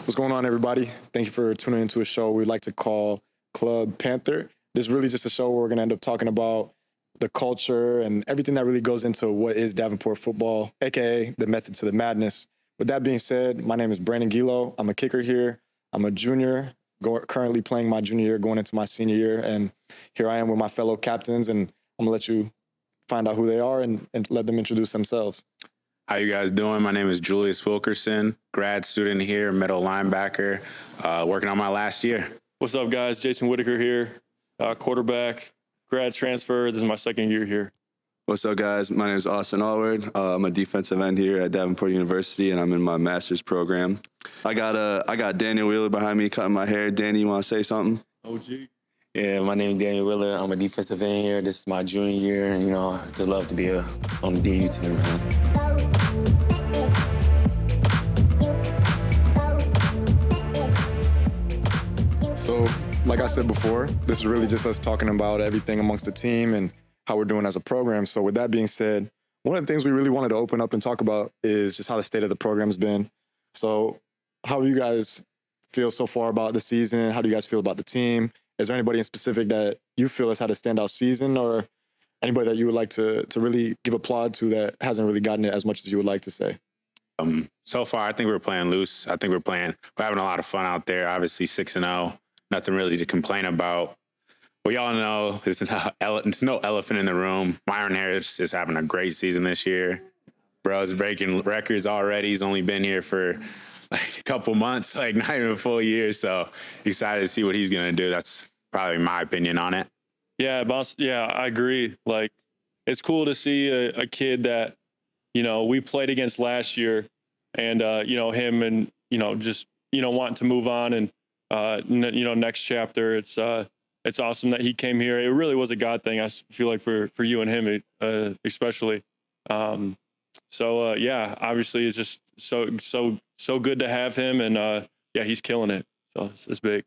What's going on, everybody? Thank you for tuning into a show we like to call Club Panther. This is really just a show where we're going to end up talking about the culture and everything that really goes into what is Davenport football, a.k.a. the method to the madness. With that being said, my name is Gielow. I'm a kicker here. I'm a junior, currently playing my junior year, going into my senior year. And here I am with my fellow captains, and I'm going to let you find out who they are and let them introduce themselves. How you guys doing? My name is Julius Wilkerson, grad student here, middle linebacker, working on my last year. What's up, guys? Jason Whittaker here, quarterback, grad transfer. This is my second year here. What's up, guys? My name is Alward. I'm a defensive end here at Davenport University, and I'm in my master's program. I got Daniel Wheeler behind me cutting my hair. Danny, you want to say something? OG. Yeah, my name is Daniel Wheeler. I'm a defensive end here. This is my junior year, and I just love to be on the DU team, man. So, like I said before, this is really just us talking about everything amongst the team and how we're doing as a program. So with that being said, one of the things we really wanted to open up and talk about is just how the state of the program's been. So how do you guys feel so far about the season? How do you guys feel about the team? Is there anybody in specific that you feel has had a standout season, or anybody that you would like to really give applaud to that hasn't really gotten it as much as you would like to say? So far, I think we're playing loose. I think we're having a lot of fun out there. Obviously 6-0. Nothing really to complain about. We all know there's no elephant in the room. Myron Harris is having a great season this year. Bro's breaking records already. He's only been here for like a couple months, like not even a full year. So excited to see what he's going to do. That's probably my opinion on it. Yeah, boss. Yeah, I agree. Like, it's cool to see a kid that, we played against last year, and, him and, just, wanting to move on and, next chapter. It's awesome that he came here. It really was a God thing. I feel like for you and him, especially. Obviously it's just so good to have him, and he's killing it. So it's big.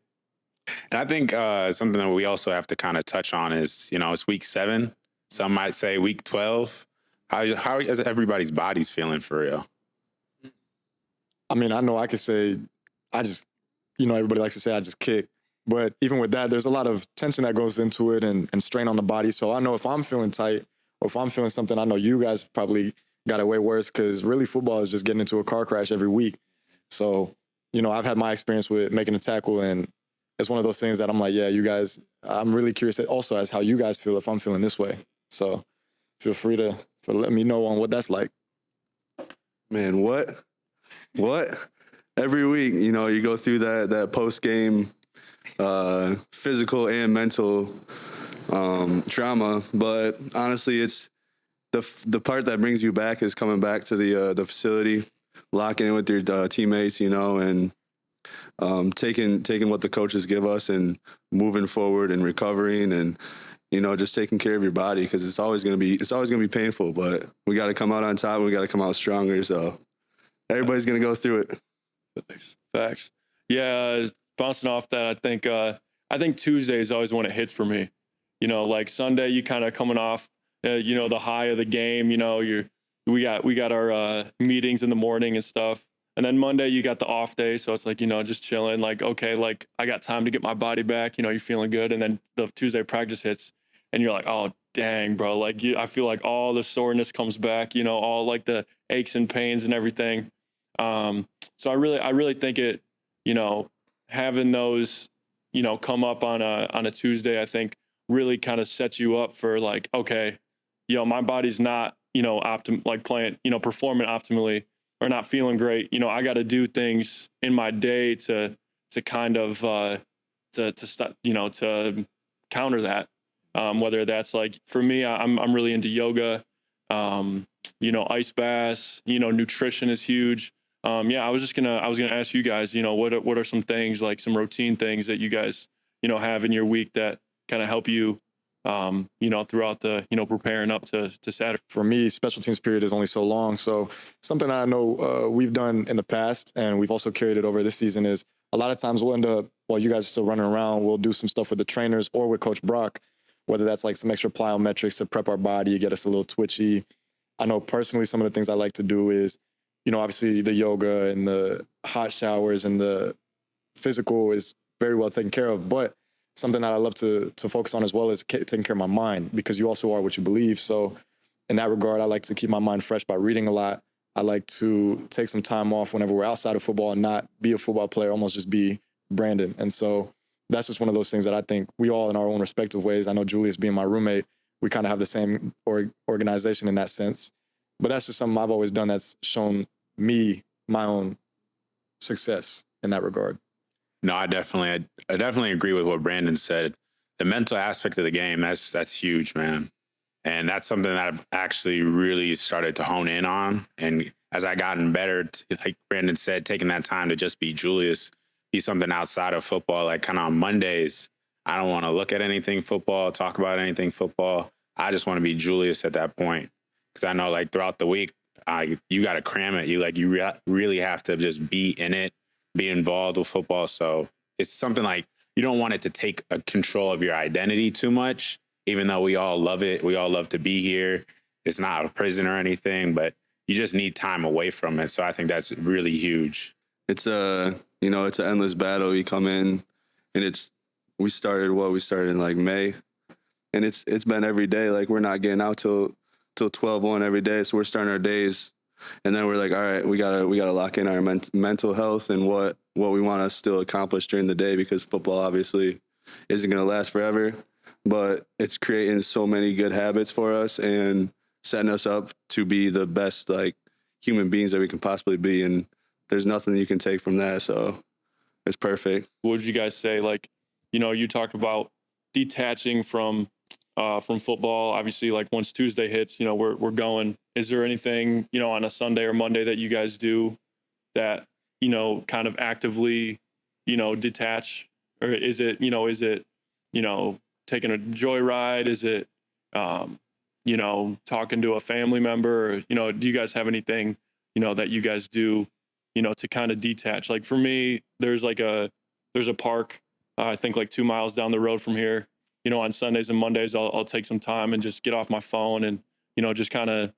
And I think something that we also have to kind of touch on is, it's week 7. Some might say week 12. How is everybody's bodies feeling for real? I mean, I know I could say everybody likes to say I just kick. But even with that, there's a lot of tension that goes into it and strain on the body. So I know if I'm feeling tight or if I'm feeling something, I know you guys probably got it way worse, because really football is just getting into a car crash every week. So, I've had my experience with making a tackle, and it's one of those things that I'm like, yeah, you guys, I'm really curious also as how you guys feel if I'm feeling this way. So feel free to let me know on what that's like. Man, what? Every week, you go through that post-game physical and mental trauma. But honestly, it's the part that brings you back is coming back to the facility, locking in with your teammates, and taking what the coaches give us and moving forward and recovering and, just taking care of your body, because it's always going to be painful, but we got to come out on top and we got to come out stronger. So everybody's going to go through it. Facts. Yeah, bouncing off that, I think Tuesday is always when it hits for me. Like Sunday, you kind of coming off, the high of the game. We got our meetings in the morning and stuff, and then Monday you got the off day, so it's like just chilling. Like, okay, like I got time to get my body back. You're feeling good, and then the Tuesday practice hits, and you're like, oh dang, bro. Like I feel like all the soreness comes back. All like the aches and pains and everything. So I really think it, having those, come up on a Tuesday, I think really kind of sets you up for like, okay, my body's not, performing optimally or not feeling great. I got to do things in my day to kind of, to stop, to counter that. Whether that's like, for me, I'm really into yoga, ice baths, nutrition is huge. I was gonna ask you guys, what are some things, like some routine things that you guys, have in your week that kind of help you, throughout the, preparing up to Saturday? For me, special teams period is only so long. So something I know we've done in the past, and we've also carried it over this season, is a lot of times we'll end up, while you guys are still running around, we'll do some stuff with the trainers or with Coach Brock, whether that's like some extra plyometrics to prep our body, get us a little twitchy. I know personally some of the things I like to do is obviously the yoga and the hot showers and the physical is very well taken care of. But something that I love to focus on as well is taking care of my mind, because you also are what you believe. So in that regard, I like to keep my mind fresh by reading a lot. I like to take some time off whenever we're outside of football and not be a football player, almost just be Brandon. And so that's just one of those things that I think we all in our own respective ways. I know Julius being my roommate, we kind of have the same organization in that sense. But that's just something I've always done that's shown me my own success in that regard. No, I definitely agree with what Brandon said. The mental aspect of the game, that's huge, man. And that's something that I've actually really started to hone in on. And as I gotten better, like Brandon said, taking that time to just be Julius, be something outside of football. Like kind of on Mondays, I don't want to look at anything football, talk about anything football. I just want to be Julius at that point. Because I know like throughout the week, you got to cram it. You really have to just be in it, be involved with football. So it's something like you don't want it to take a control of your identity too much, even though we all love it. We all love to be here. It's not a prison or anything, but you just need time away from it. So I think that's really huge. It's it's an endless battle. You come in and we started in like May, and it's been every day. Like we're not getting out till 12-1 every day. So we're starting our days, and then we're like, all right, we gotta lock in our mental health and what we want to still accomplish during the day, because football obviously isn't gonna last forever, but it's creating so many good habits for us and setting us up to be the best like human beings that we can possibly be. And there's nothing you can take from that. So it's perfect. What would you guys say? Like, you talked about detaching from football. Obviously, like once Tuesday hits, we're going. Is there anything, on a Sunday or Monday that you guys do that, kind of actively, detach? Or is it taking a joyride? Is it, talking to a family member? Or, do you guys have anything, that you guys do, to kind of detach? Like for me, there's a park, I think like 2 miles down the road from here. On Sundays and Mondays, I'll take some time and just get off my phone and, just kind of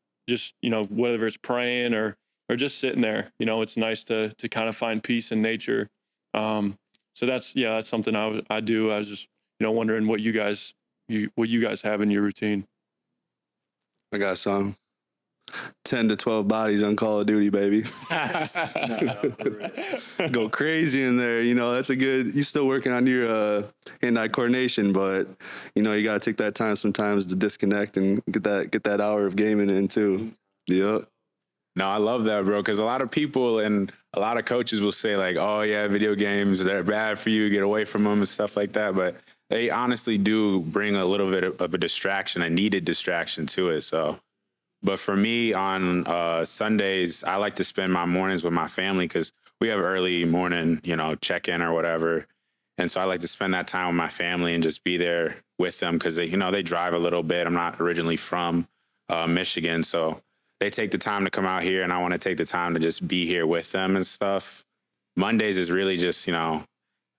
whether it's praying or just sitting there, it's nice to kind of find peace in nature. So that's something I do. I was just, wondering what you guys have in your routine. I got some 10 to 12 bodies on Call of Duty, baby. Go crazy in there. That's you're still working on your hand-eye coordination, but you got to take that time sometimes to disconnect and get that hour of gaming in too. Yep. No, I love that, bro, because a lot of people and a lot of coaches will say like, oh yeah, video games, they're bad for you, get away from them and stuff like that. But they honestly do bring a little bit of a distraction, a needed distraction to it. So, but for me on Sundays, I like to spend my mornings with my family because we have early morning, check-in or whatever. And so I like to spend that time with my family and just be there with them because they drive a little bit. I'm not originally from Michigan, so they take the time to come out here, and I want to take the time to just be here with them and stuff. Mondays is really just,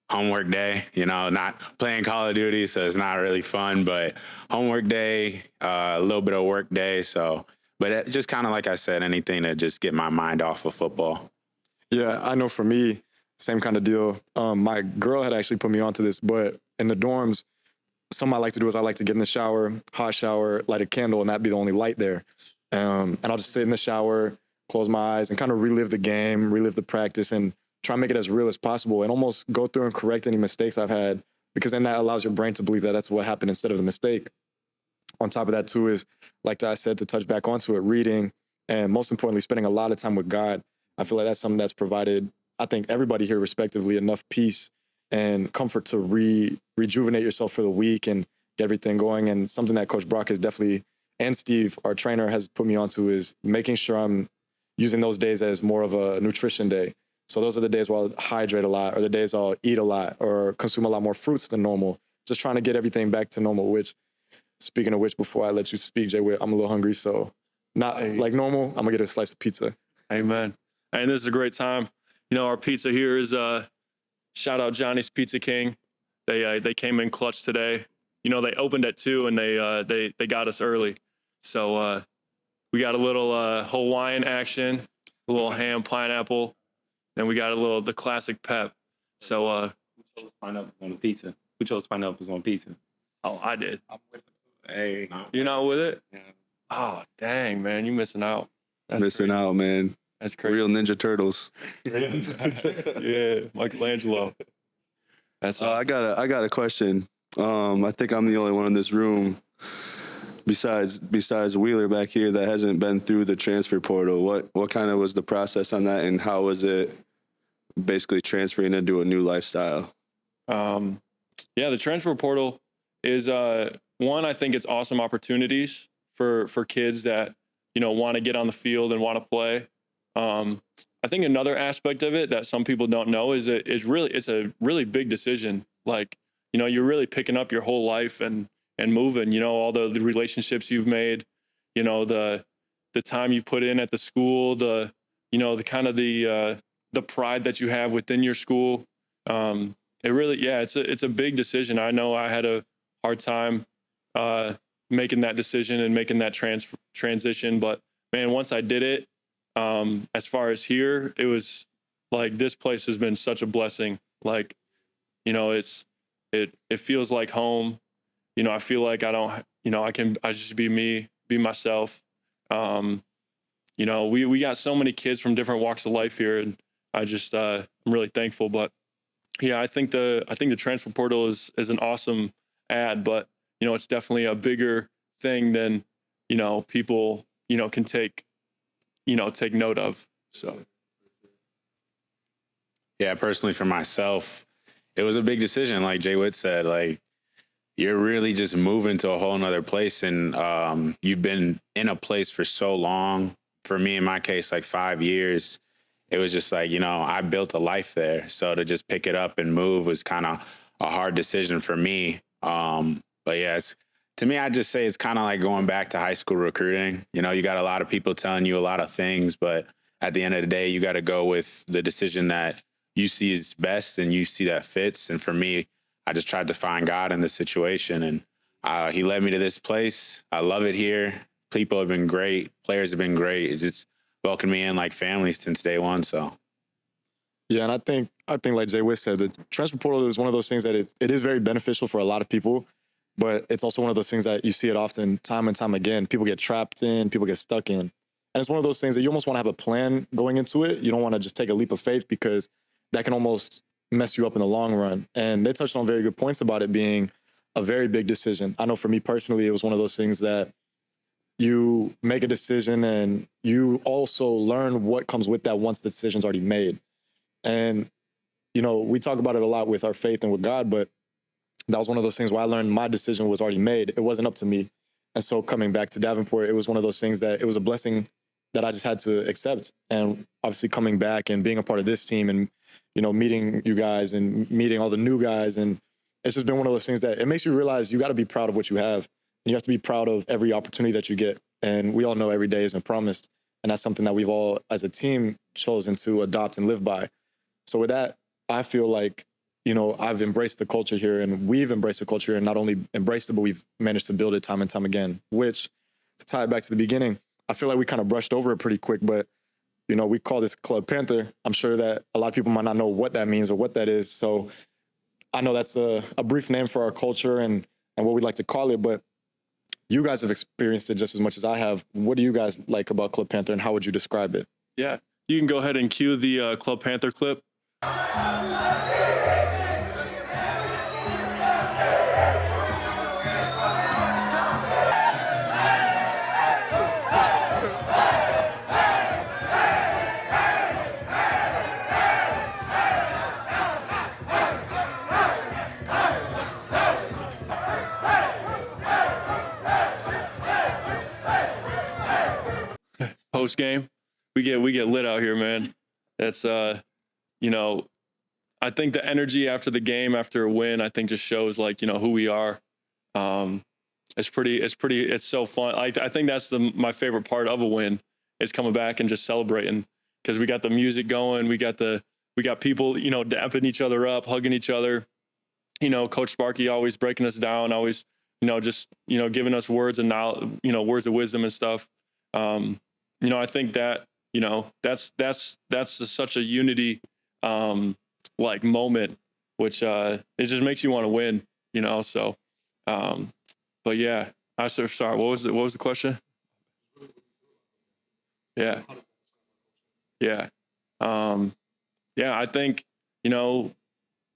homework day, not playing Call of Duty, so it's not really fun, but homework day, a little bit of work day. So, but just kind of like I said, anything to just get my mind off of football. Yeah, I know for me, same kind of deal. My girl had actually put me onto this, but in the dorms, something I like to do is I like to get in the shower, hot shower, light a candle, and that'd be the only light there. And I'll just sit in the shower, close my eyes, and kind of relive the game, relive the practice, and try and make it as real as possible and almost go through and correct any mistakes I've had, because then that allows your brain to believe that that's what happened instead of the mistake. On top of that, too, is, like I said, to touch back onto it, reading, and most importantly, spending a lot of time with God. I feel like that's something that's provided, I think, everybody here respectively, enough peace and comfort to rejuvenate yourself for the week and get everything going. And something that Coach Brock has definitely, and Steve, our trainer, has put me onto is making sure I'm using those days as more of a nutrition day. So those are the days where I'll hydrate a lot, or the days I'll eat a lot or consume a lot more fruits than normal, just trying to get everything back to normal, which, speaking of which, before I let you speak, Jay Witt, I'm a little hungry, so not like normal, I'm going to get a slice of pizza. Amen. And this is a great time. Our pizza here is, shout out Johnny's Pizza King. They came in clutch today. They opened at 2 and they got us early. So we got a little Hawaiian action, a little ham, pineapple. Then we got the classic pep. So, Who chose pineapples on the pizza? Who chose pineapples on pizza? oh, I did. Hey, You're not with it? yeah. Oh, dang, man, you missing out. That's Missing crazy. out, man. That's crazy. Real Ninja Turtles. Yeah, Michelangelo. That's I got a question. I think I'm the only one in this room besides Wheeler back here that hasn't been through the transfer portal. What kind of was the process on that, and how was it basically transferring into a new lifestyle? Yeah, the transfer portal is one. I think it's awesome opportunities for kids that want to get on the field and want to play. I think another aspect of it that some people don't know is it's a really big decision. Like, you're really picking up your whole life and moving, all the relationships you've made, the time you've put in at the school, the kind of the pride that you have within your school. It really, yeah, it's a big decision. I know I had a hard time making that decision and making that transition, but man, once I did it, as far as here, it was like, this place has been such a blessing. Like, it feels like home. I feel like I just be me, be myself. We got so many kids from different walks of life here, and I just, I'm really thankful. But yeah, I think the transfer portal is an awesome ad, but it's definitely a bigger thing than, people, can take note of. So. Yeah, personally for myself, it was a big decision. Like Jay Witt said, like, you're really just moving to a whole nother place. And you've been in a place for so long. For me, in my case, like 5 years, it was just like, I built a life there. So to just pick it up and move was kind of a hard decision for me. But yeah, to me, I just say it's kind of like going back to high school recruiting. You got a lot of people telling you a lot of things, but at the end of the day, you got to go with the decision that you see is best and you see that fits. And for me, I just tried to find God in this situation, and he led me to this place. I love it here. People have been great. Players have been great. It just welcomed me in like family since day one. So. Yeah, and I think like Jay Witt said, the transfer portal is one of those things that it is very beneficial for a lot of people, but it's also one of those things that you see it often, time and time again. People get trapped in, people get stuck in. And it's one of those things that you almost want to have a plan going into it. You don't want to just take a leap of faith, because that can almost mess you up in the long run. And they touched on very good points about it being a very big decision. I know for me personally, it was one of those things that you make a decision and you also learn what comes with that once the decision's already made. And, we talk about it a lot with our faith and with God, but that was one of those things where I learned my decision was already made. It wasn't up to me. And so coming back to Davenport, it was one of those things that it was a blessing that I just had to accept. And obviously coming back and being a part of this team and, meeting you guys and meeting all the new guys. And it's just been one of those things that it makes you realize you got to be proud of what you have. And you have to be proud of every opportunity that you get. And we all know every day isn't promised. And that's something that we've all, as a team, chosen to adopt and live by. So with that, I feel like, I've embraced the culture here, and we've embraced the culture, and not only embraced it, but we've managed to build it time and time again, which, to tie it back to the beginning, I feel like we kind of brushed over it pretty quick, but, we call this club Panther. I'm sure that a lot of people might not know what that means or what that is. So I know that's a brief name for our culture and what we like to call it, but you guys have experienced it just as much as I have. What do you guys like about Club Panther, and how would you describe it? Yeah, you can go ahead and cue the Club Panther clip. Post game, we get lit out here, man. That's I think the energy after the game, after a win, I think just shows like who we are. It's so fun. I think that's my favorite part of a win is coming back and just celebrating, because we got the music going, we got people dapping each other up, hugging each other. Coach Sparky always breaking us down, always just giving us words and words of wisdom and stuff. I think that You know, that's such a unity like moment, which it just makes you want to win. You know, so but yeah, I sorry. What was the question? Yeah, yeah, yeah. I think, you know,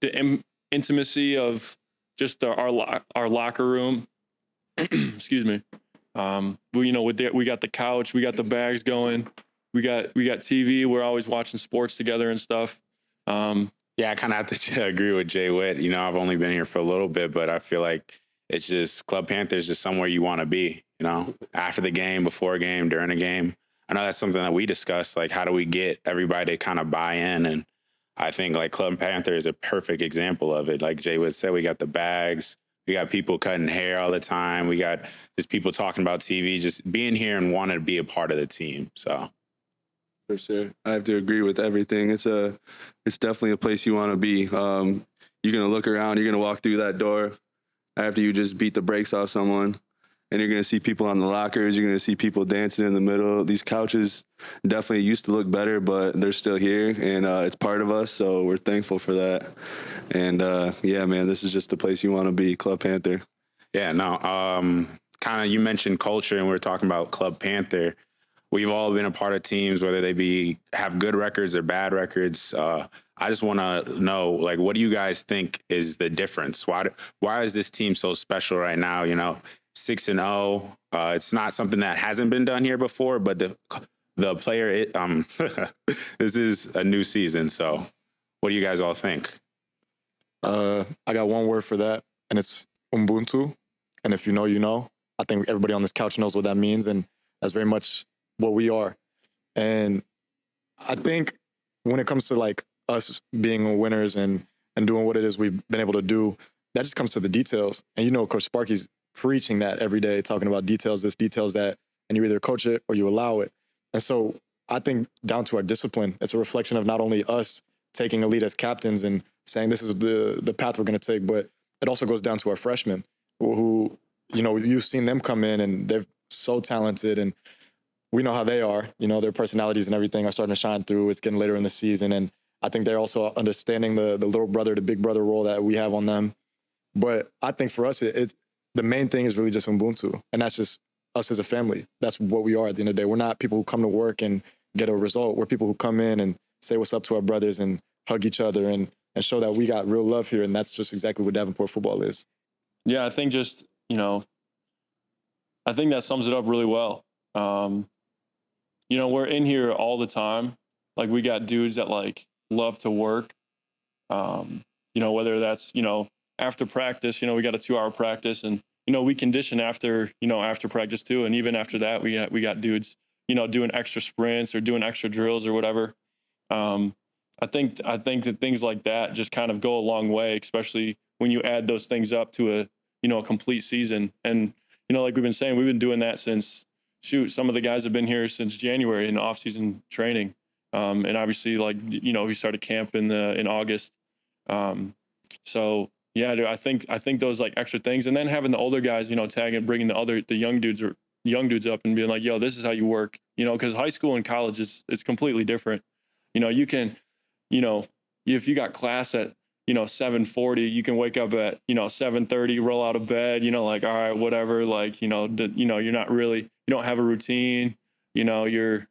the intimacy of just our locker room. Excuse me. We, you know, we got the couch, we got the bags going, we got TV. We're always watching sports together and stuff. Yeah, I kind of have to agree with Jay Witt. You know, I've only been here for a little bit, but I feel like it's just Club Panther is just somewhere you want to be, you know, after the game, before a game, during a game. I know that's something that we discussed, like how do we get everybody to kind of buy in? And I think like Club Panther is a perfect example of it. Like Jay Witt said, we got the bags, we got people cutting hair all the time. We got just people talking about TV, just being here and wanting to be a part of the team. So. For sure. I have to agree with everything. It's definitely a place you want to be. You're going to look around, you're going to walk through that door after you just beat the brakes off someone, and you're going to see people on the lockers, you're going to see people dancing in the middle. These couches definitely used to look better, but they're still here, and it's part of us, so we're thankful for that. And yeah, man, this is just the place you want to be, Club Panther. Yeah, no, kind of you mentioned culture, and we were talking about Club Panther. We've all been a part of teams, whether they have good records or bad records. I just want to know, like, what do you guys think is the difference? Why is this team so special right now? You know, 6-0. It's not something that hasn't been done here before, but the player, this is a new season. So, what do you guys all think? I got one word for that, and it's Ubuntu. And if you know, you know. I think everybody on this couch knows what that means, and that's very much what we are. And I think when it comes to like us being winners and doing what it is we've been able to do, that just comes to the details. And you know, Coach Sparky's preaching that every day, talking about details, this, details that, and you either coach it or you allow it. And so I think down to our discipline, it's a reflection of not only us taking a lead as captains and saying this is the path we're going to take, but it also goes down to our freshmen who, you know, you've seen them come in and they're so talented, and we know how they are. You know, their personalities and everything are starting to shine through. It's getting later in the season, and I think they're also understanding the little brother, the big brother role that we have on them. But I think for us, it's the main thing is really just Ubuntu, and that's just us as a family. That's what we are at the end of the day. We're not people who come to work and get a result. We're people who come in and say what's up to our brothers and hug each other and show that we got real love here, and that's just exactly what Davenport football is. Yeah, I think just, you know, I think that sums it up really well. You know, we're in here all the time. Like, we got dudes that like love to work. You know, whether that's, you know, after practice, you know, we got a 2-hour practice, and, you know, we condition after practice too. And even after that, we got dudes, you know, doing extra sprints or doing extra drills or whatever. I think that things like that just kind of go a long way, especially when you add those things up to a complete season. And, you know, like we've been saying, we've been doing that since, some of the guys have been here since January in off-season training. And obviously, like, you know, we started camp in August. So yeah, dude, I think those like extra things, and then having the older guys, you know, tagging, bringing the young dudes up and being like, yo, this is how you work, you know, because high school and college it's completely different. You know, you can, you know, if you got class at, you know, 7:40, you can wake up at, you know, 7:30, roll out of bed, you know, like, all right, whatever, like, you know, you're not really, you don't have a routine, you know, you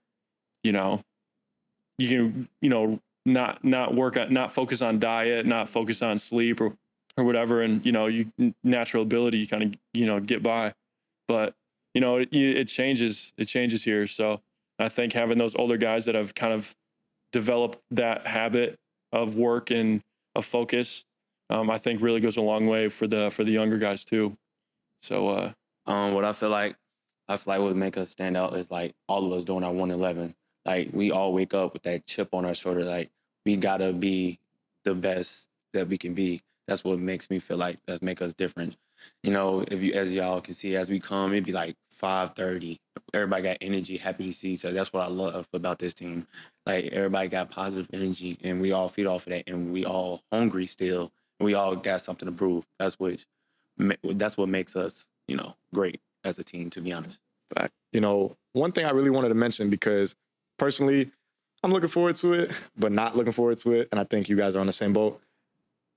can, you know, not focus on diet, not focus on sleep or whatever. And, you know, natural ability, you kind of, you know, get by, but, you know, it changes here. So I think having those older guys that have kind of developed that habit of work and of focus, I think really goes a long way for the younger guys too. So, what I feel like what would make us stand out is like all of us doing our 111. Like, we all wake up with that chip on our shoulder. Like, we gotta be the best that we can be. That's what makes me feel like that make us different. You know, as y'all can see, as we come, it'd be like 5:30. Everybody got energy, happy to see each other. That's what I love about this team. Like, everybody got positive energy, and we all feed off of that, and we all hungry still. And we all got something to prove. That's what makes us, you know, great as a team, to be honest. You know, one thing I really wanted to mention, because personally, I'm looking forward to it, but not looking forward to it. And I think you guys are on the same boat.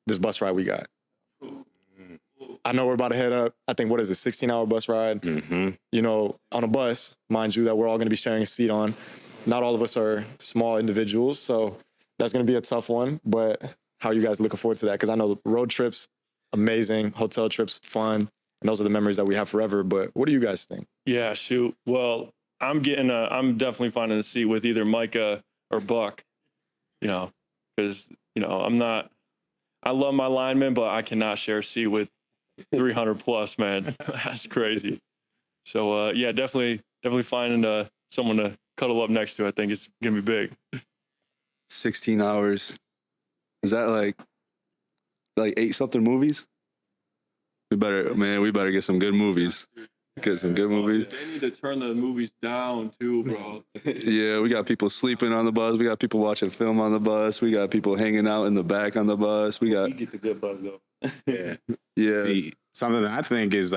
This bus ride we got. I know we're about to head up. I think, what is it, 16-hour bus ride? Mm-hmm. You know, on a bus, mind you, that we're all going to be sharing a seat on. Not all of us are small individuals, so that's going to be a tough one. But how are you guys looking forward to that? Because I know road trips, amazing. Hotel trips, fun. And those are the memories that we have forever. But what do you guys think? Yeah, shoot. Well, I'm definitely finding a seat with either Micah or Buck, you know, because, you know, I love my linemen, but I cannot share a seat with 300 plus, man. That's crazy. So, yeah, definitely finding someone to cuddle up next to. I think it's going to be big. 16 hours. Is that like 8-something movies? We better get some good movies. Get some good movies. They need to turn the movies down too, bro. Yeah, we got people sleeping on the bus. We got people watching film on the bus. We got people hanging out in the back on the bus. We get the good bus though. Yeah. Yeah. See, something that I think is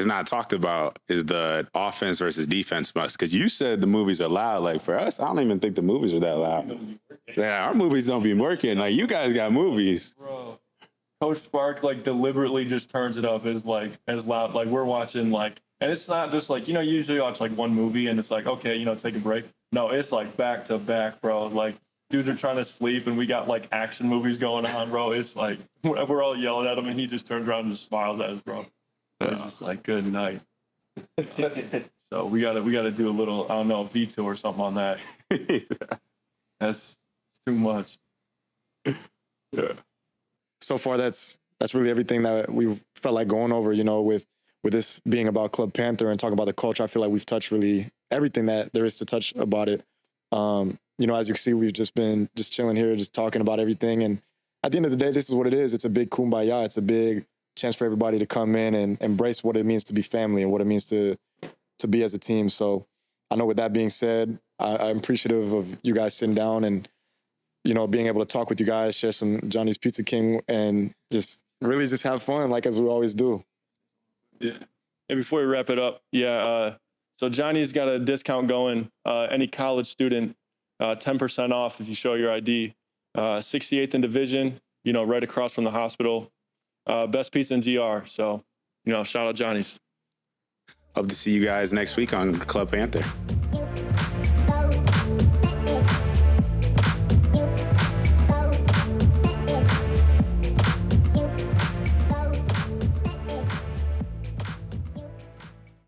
not talked about is the offense versus defense bus. Because you said the movies are loud. Like for us, I don't even think the movies are that loud. Yeah, our movies don't be working. Like you guys got movies. Bro. Coach Spark deliberately just turns it up as loud. Like we're watching and it's not just you usually watch one movie and it's okay, take a break. No, it's back to back, bro. Dudes are trying to sleep and we got action movies going on, bro. It's we're all yelling at him and he just turns around and just smiles at us, bro. It's just good night. So we gotta do a little, I don't know, veto or something on that. That's too much. Yeah. So far, that's really everything that we've felt like going over, with this being about Club Panther and talking about the culture. I feel like we've touched really everything that there is to touch about it. As you can see, we've just been chilling here, just talking about everything. And at the end of the day, this is what it is. It's a big kumbaya. It's a big chance for everybody to come in and embrace what it means to be family and what it means to be as a team. So I know with that being said, I'm appreciative of you guys sitting down and, being able to talk with you guys, share some Johnny's Pizza King, and just really just have fun as we always do. Yeah. And before we wrap it up, so Johnny's got a discount going. Any college student, 10% off if you show your ID. 68th in Division, right across from the hospital. Best pizza in GR. So, shout out Johnny's. Hope to see you guys next week on Club Panther.